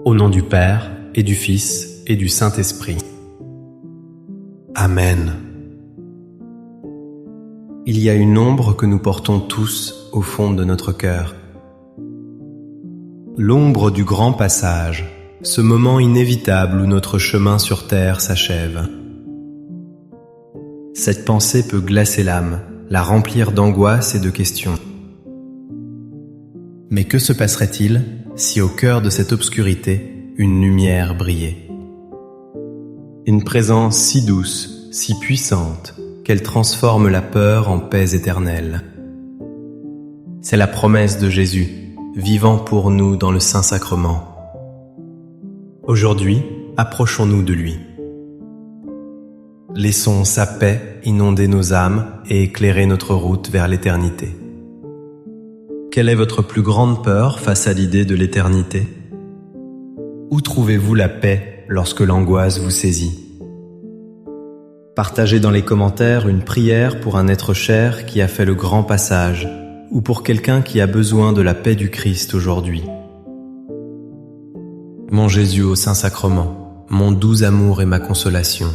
Au nom du Père, et du Fils, et du Saint-Esprit. Amen. Il y a une ombre que nous portons tous au fond de notre cœur. L'ombre du grand passage, ce moment inévitable où notre chemin sur terre s'achève. Cette pensée peut glacer l'âme, la remplir d'angoisse et de questions. Mais que se passerait-il si au cœur de cette obscurité, une lumière brillait? Une présence si douce, si puissante, qu'elle transforme la peur en paix éternelle. C'est la promesse de Jésus, vivant pour nous dans le Saint-Sacrement. Aujourd'hui, approchons-nous de lui. Laissons sa paix inonder nos âmes et éclairer notre route vers l'éternité. Quelle est votre plus grande peur face à l'idée de l'éternité? Où trouvez-vous la paix lorsque l'angoisse vous saisit? Partagez dans les commentaires une prière pour un être cher qui a fait le grand passage, ou pour quelqu'un qui a besoin de la paix du Christ aujourd'hui. Mon Jésus au Saint-Sacrement, mon doux amour et ma consolation,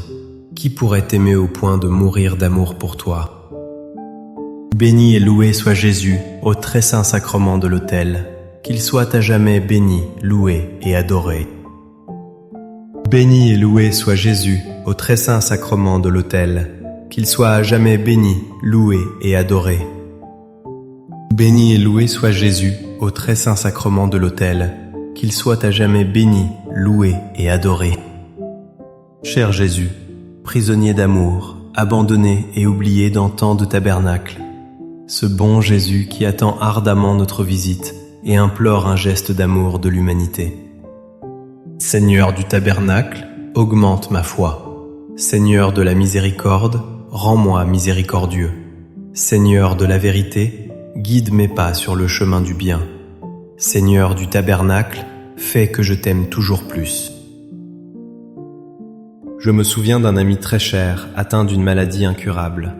qui pourrait t'aimer au point de mourir d'amour pour toi? Béni et loué soit Jésus au très saint sacrement de l'autel, qu'il soit à jamais béni, loué et adoré. Béni et loué soit Jésus au très saint sacrement de l'autel, qu'il soit à jamais béni, loué et adoré. Béni et loué soit Jésus au très saint sacrement de l'autel, qu'il soit à jamais béni, loué et adoré. Cher Jésus, prisonnier d'amour, abandonné et oublié dans tant de tabernacles, ce bon Jésus qui attend ardemment notre visite et implore un geste d'amour de l'humanité. Seigneur du tabernacle, augmente ma foi. Seigneur de la miséricorde, rends-moi miséricordieux. Seigneur de la vérité, guide mes pas sur le chemin du bien. Seigneur du tabernacle, fais que je t'aime toujours plus. Je me souviens d'un ami très cher, atteint d'une maladie incurable.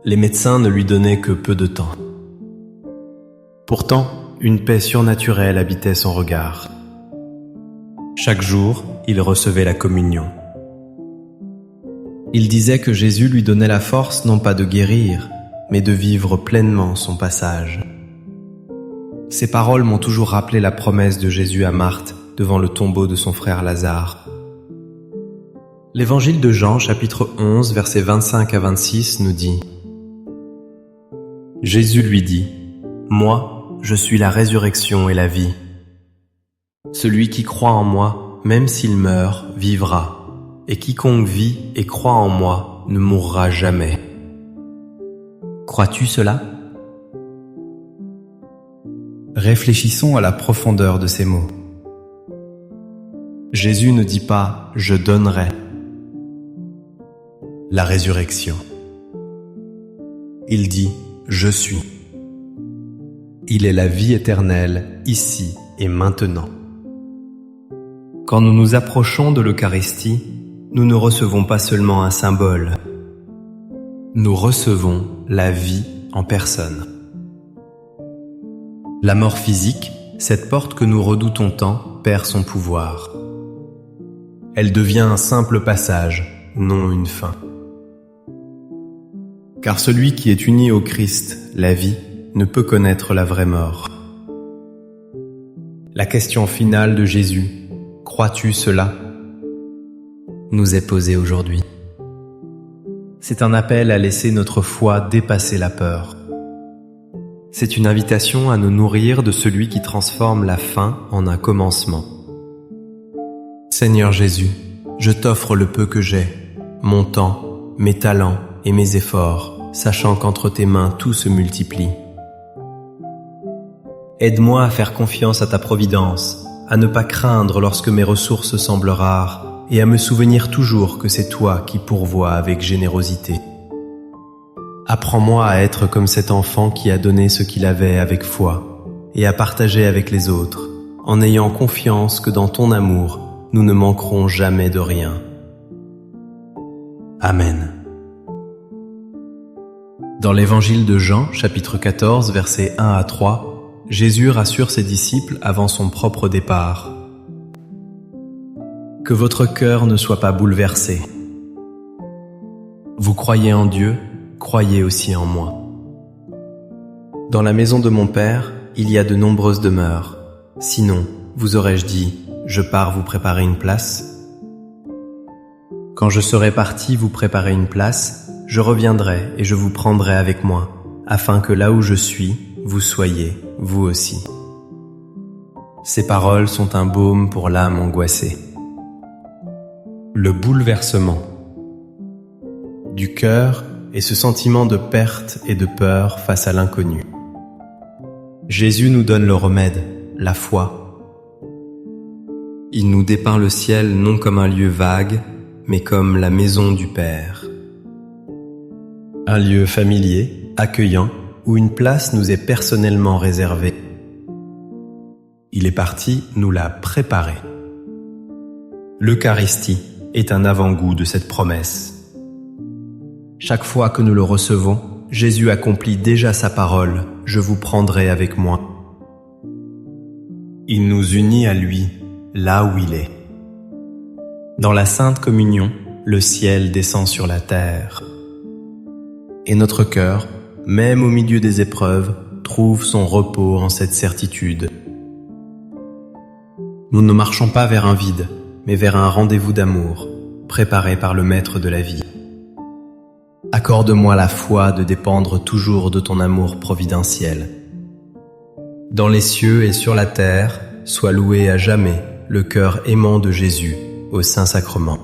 Les médecins ne lui donnaient que peu de temps. Pourtant, une paix surnaturelle habitait son regard. Chaque jour, il recevait la communion. Il disait que Jésus lui donnait la force non pas de guérir, mais de vivre pleinement son passage. Ces paroles m'ont toujours rappelé la promesse de Jésus à Marthe devant le tombeau de son frère Lazare. L'évangile de Jean, chapitre 11, versets 25 à 26, nous dit: Jésus lui dit: Moi, je suis la résurrection et la vie. Celui qui croit en moi, même s'il meurt, vivra, et quiconque vit et croit en moi ne mourra jamais. Crois-tu cela? Réfléchissons à la profondeur de ces mots. Jésus ne dit pas « je donnerai ». La résurrection. Il dit « je suis ». Il est la vie éternelle, ici et maintenant. Quand nous nous approchons de l'Eucharistie, nous ne recevons pas seulement un symbole. Nous recevons la vie en personne. La mort physique, cette porte que nous redoutons tant, perd son pouvoir. Elle devient un simple passage, non une fin. Car celui qui est uni au Christ, la vie, ne peut connaître la vraie mort. La question finale de Jésus, « Crois-tu cela ?» nous est posée aujourd'hui. C'est un appel à laisser notre foi dépasser la peur. C'est une invitation à nous nourrir de celui qui transforme la fin en un commencement. Seigneur Jésus, je t'offre le peu que j'ai, mon temps, mes talents et mes efforts, sachant qu'entre tes mains tout se multiplie. Aide-moi à faire confiance à ta providence, à ne pas craindre lorsque mes ressources semblent rares et à me souvenir toujours que c'est toi qui pourvois avec générosité. Apprends-moi à être comme cet enfant qui a donné ce qu'il avait avec foi et à partager avec les autres, en ayant confiance que dans ton amour, nous ne manquerons jamais de rien. Amen. Dans l'évangile de Jean, chapitre 14, versets 1 à 3, Jésus rassure ses disciples avant son propre départ. Que votre cœur ne soit pas bouleversé. Vous croyez en Dieu, croyez aussi en moi. Dans la maison de mon Père, il y a de nombreuses demeures. Sinon, vous aurais-je dit, je pars vous préparer une place? Quand je serai parti vous préparer une place, je reviendrai et je vous prendrai avec moi, afin que là où je suis, vous soyez, vous aussi. Ces paroles sont un baume pour l'âme angoissée. Le bouleversement du cœur est ce sentiment de perte et de peur face à l'inconnu. Jésus nous donne le remède, la foi. Il nous dépeint le ciel non comme un lieu vague, mais comme la maison du Père. Un lieu familier, accueillant, où une place nous est personnellement réservée. Il est parti nous la préparer. L'Eucharistie est un avant-goût de cette promesse. Chaque fois que nous le recevons, Jésus accomplit déjà sa parole, « Je vous prendrai avec moi ». Il nous unit à lui, là où il est. Dans la Sainte Communion, le ciel descend sur la terre. Et notre cœur, même au milieu des épreuves, trouve son repos en cette certitude. Nous ne marchons pas vers un vide, mais vers un rendez-vous d'amour, préparé par le Maître de la vie. Accorde-moi la foi de dépendre toujours de ton amour providentiel. Dans les cieux et sur la terre, soit loué à jamais le cœur aimant de Jésus au Saint-Sacrement.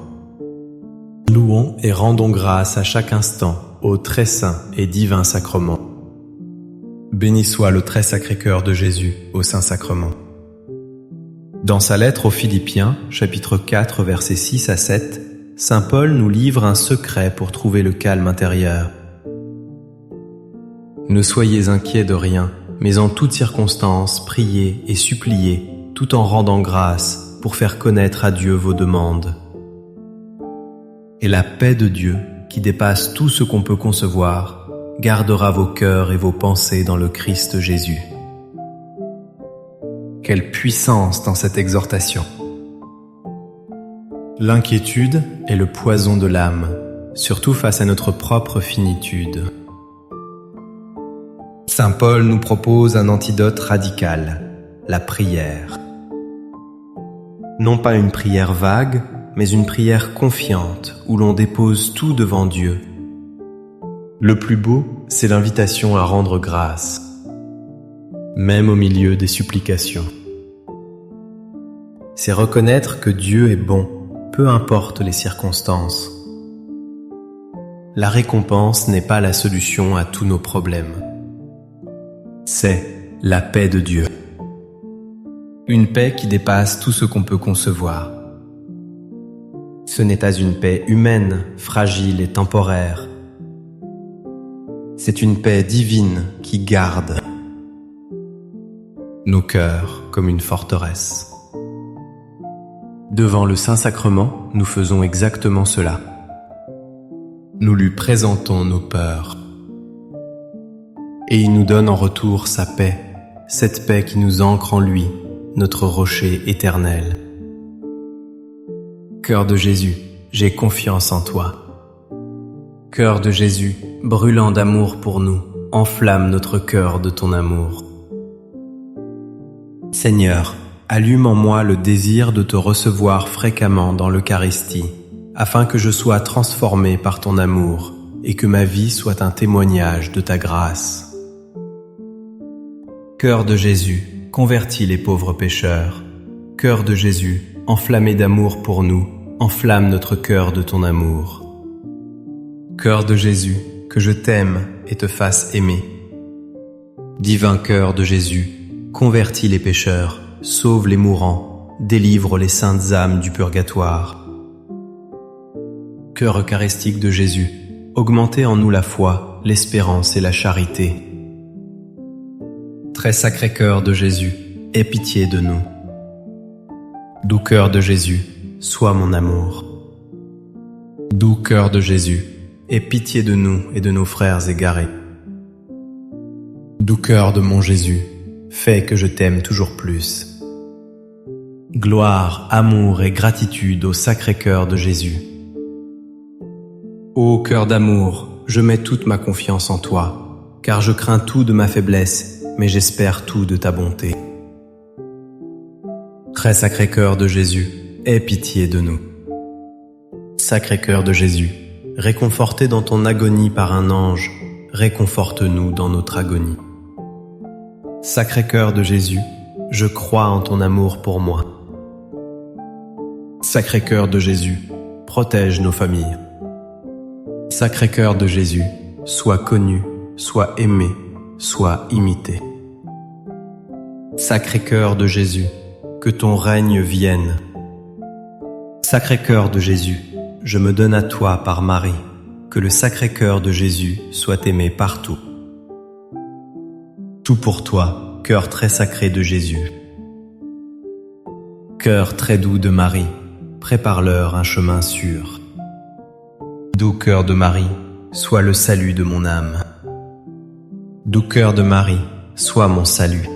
Louons et rendons grâce à chaque instant au très saint et divin sacrement. Béni soit le très sacré cœur de Jésus au Saint-Sacrement. Dans sa lettre aux Philippiens, chapitre 4, versets 6 à 7, Saint Paul nous livre un secret pour trouver le calme intérieur. Ne soyez inquiets de rien, mais en toutes circonstances, priez et suppliez, tout en rendant grâce pour faire connaître à Dieu vos demandes. Et la paix de Dieu, qui dépasse tout ce qu'on peut concevoir, gardera vos cœurs et vos pensées dans le Christ Jésus. Quelle puissance dans cette exhortation! L'inquiétude est le poison de l'âme, surtout face à notre propre finitude. Saint Paul nous propose un antidote radical, la prière. Non pas une prière vague, mais une prière confiante où l'on dépose tout devant Dieu. Le plus beau, c'est l'invitation à rendre grâce, même au milieu des supplications. C'est reconnaître que Dieu est bon, peu importe les circonstances. La récompense n'est pas la solution à tous nos problèmes. C'est la paix de Dieu. Une paix qui dépasse tout ce qu'on peut concevoir. Ce n'est pas une paix humaine, fragile et temporaire. C'est une paix divine qui garde nos cœurs comme une forteresse. Devant le Saint-Sacrement, nous faisons exactement cela. Nous lui présentons nos peurs. Et il nous donne en retour sa paix, cette paix qui nous ancre en lui, notre rocher éternel. Cœur de Jésus, j'ai confiance en toi. Cœur de Jésus, brûlant d'amour pour nous, enflamme notre cœur de ton amour. Seigneur, allume en moi le désir de te recevoir fréquemment dans l'Eucharistie, afin que je sois transformé par ton amour et que ma vie soit un témoignage de ta grâce. Cœur de Jésus, convertis les pauvres pécheurs. Cœur de Jésus, enflammé d'amour pour nous, enflamme notre cœur de ton amour. Cœur de Jésus, que je t'aime et te fasse aimer. Divin cœur de Jésus, convertis les pécheurs, sauve les mourants, délivre les saintes âmes du purgatoire. Cœur eucharistique de Jésus, augmentez en nous la foi, l'espérance et la charité. Très sacré cœur de Jésus, aie pitié de nous. Doux cœur de Jésus, sois mon amour. Doux cœur de Jésus, aie pitié de nous et de nos frères égarés. Doux cœur de mon Jésus, fais que je t'aime toujours plus. Gloire, amour et gratitude au Sacré-Cœur de Jésus. Ô cœur d'amour, je mets toute ma confiance en toi, car je crains tout de ma faiblesse, mais j'espère tout de ta bonté. Très Sacré-Cœur de Jésus, aie pitié de nous. Sacré-Cœur de Jésus, réconforté dans ton agonie par un ange, réconforte-nous dans notre agonie. Sacré-Cœur de Jésus, je crois en ton amour pour moi. Sacré-Cœur de Jésus, protège nos familles. Sacré-Cœur de Jésus, sois connu, sois aimé, sois imité. Sacré-Cœur de Jésus, que ton règne vienne. Sacré-Cœur de Jésus, je me donne à toi par Marie, que le Sacré-Cœur de Jésus soit aimé partout. Tout pour toi, cœur très sacré de Jésus. Cœur très doux de Marie, prépare-leur un chemin sûr. Doux cœur de Marie, sois le salut de mon âme. Doux cœur de Marie, sois mon salut.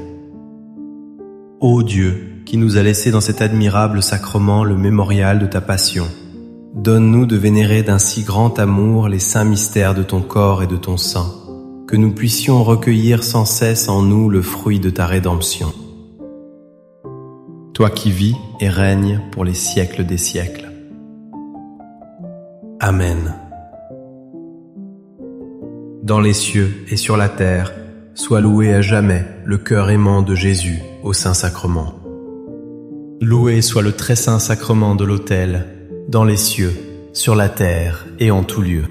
Ô Dieu, qui nous a laissé dans cet admirable sacrement le mémorial de ta passion, donne-nous de vénérer d'un si grand amour les saints mystères de ton corps et de ton sang, que nous puissions recueillir sans cesse en nous le fruit de ta rédemption. Toi qui vis et règnes pour les siècles des siècles. Amen. Dans les cieux et sur la terre, soit loué à jamais le cœur aimant de Jésus au Saint-Sacrement. Loué soit le très saint sacrement de l'autel, dans les cieux, sur la terre et en tout lieu.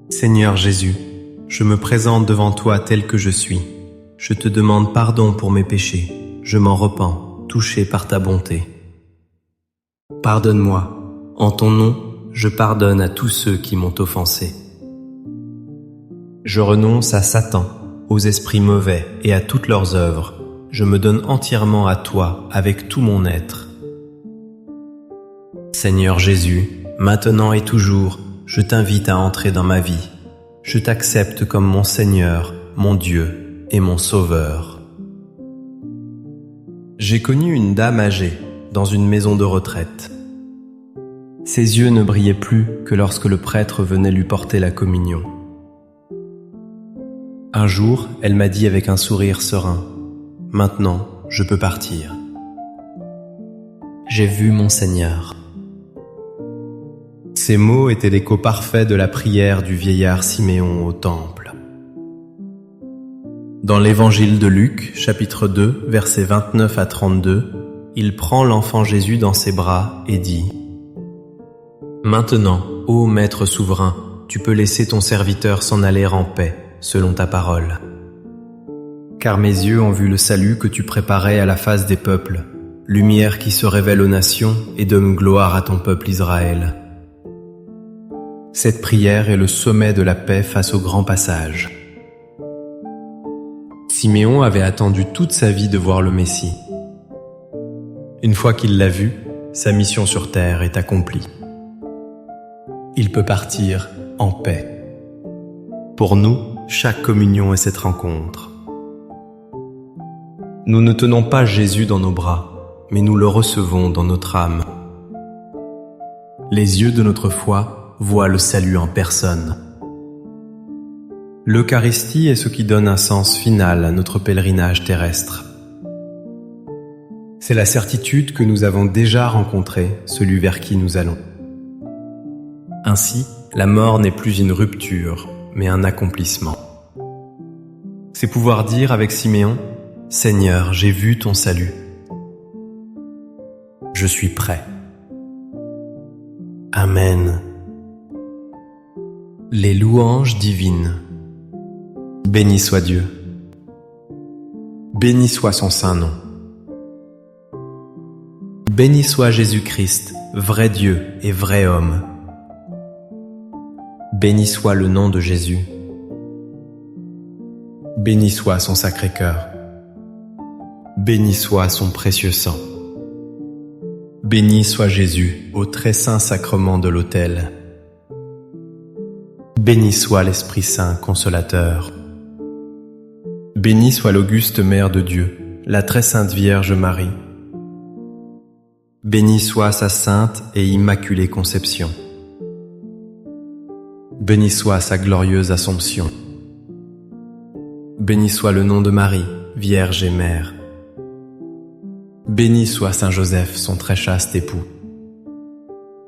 Seigneur Jésus, je me présente devant toi tel que je suis. Je te demande pardon pour mes péchés. Je m'en repens, touché par ta bonté. Pardonne-moi. En ton nom, je pardonne à tous ceux qui m'ont offensé. Je renonce à Satan, aux esprits mauvais et à toutes leurs œuvres. Je me donne entièrement à toi avec tout mon être. Seigneur Jésus, maintenant et toujours, je t'invite à entrer dans ma vie. Je t'accepte comme mon Seigneur, mon Dieu et mon Sauveur. J'ai connu une dame âgée dans une maison de retraite. Ses yeux ne brillaient plus que lorsque le prêtre venait lui porter la communion. Un jour, elle m'a dit avec un sourire serein: « Maintenant, je peux partir. J'ai vu mon Seigneur. » Ces mots étaient l'écho parfait de la prière du vieillard Siméon au temple. Dans l'évangile de Luc, chapitre 2, versets 29 à 32, il prend l'enfant Jésus dans ses bras et dit: « Maintenant, ô Maître souverain, tu peux laisser ton serviteur s'en aller en paix, selon ta parole. Car mes yeux ont vu le salut que tu préparais à la face des peuples, lumière qui se révèle aux nations et donne gloire à ton peuple Israël. » Cette prière est le sommet de la paix face au grand passage. Siméon avait attendu toute sa vie de voir le Messie. Une fois qu'il l'a vu, sa mission sur terre est accomplie. Il peut partir en paix. Pour nous, chaque communion est cette rencontre. Nous ne tenons pas Jésus dans nos bras, mais nous le recevons dans notre âme. Les yeux de notre foi voient le salut en personne. L'Eucharistie est ce qui donne un sens final à notre pèlerinage terrestre. C'est la certitude que nous avons déjà rencontré celui vers qui nous allons. Ainsi, la mort n'est plus une rupture, mais un accomplissement. C'est pouvoir dire avec Siméon: « Seigneur, j'ai vu ton salut. Je suis prêt. » Amen. Les louanges divines. Béni soit Dieu. Béni soit son saint nom. Béni soit Jésus-Christ, vrai Dieu et vrai homme. Béni soit le nom de Jésus. Béni soit son sacré cœur. Béni soit son précieux sang. Béni soit Jésus au très saint sacrement de l'autel. Béni soit l'Esprit Saint consolateur. Bénie soit l'auguste Mère de Dieu, la très sainte Vierge Marie. Bénie soit sa sainte et immaculée conception. Béni soit sa glorieuse Assomption. Béni soit le nom de Marie, Vierge et Mère. Béni soit Saint Joseph, son très chaste époux.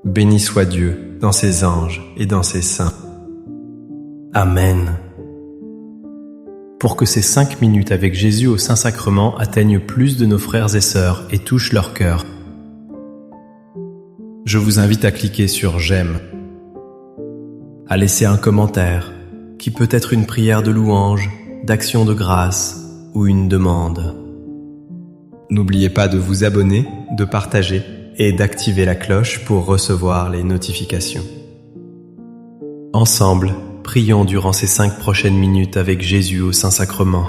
Béni soit Dieu dans ses anges et dans ses saints. Amen. Pour que ces 5 minutes avec Jésus au Saint-Sacrement atteignent plus de nos frères et sœurs et touchent leur cœur, je vous invite à cliquer sur « J'aime », à laisser un commentaire, qui peut être une prière de louange, d'action de grâce ou une demande. N'oubliez pas de vous abonner, de partager et d'activer la cloche pour recevoir les notifications. Ensemble, prions durant ces 5 prochaines minutes avec Jésus au Saint-Sacrement.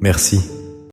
Merci.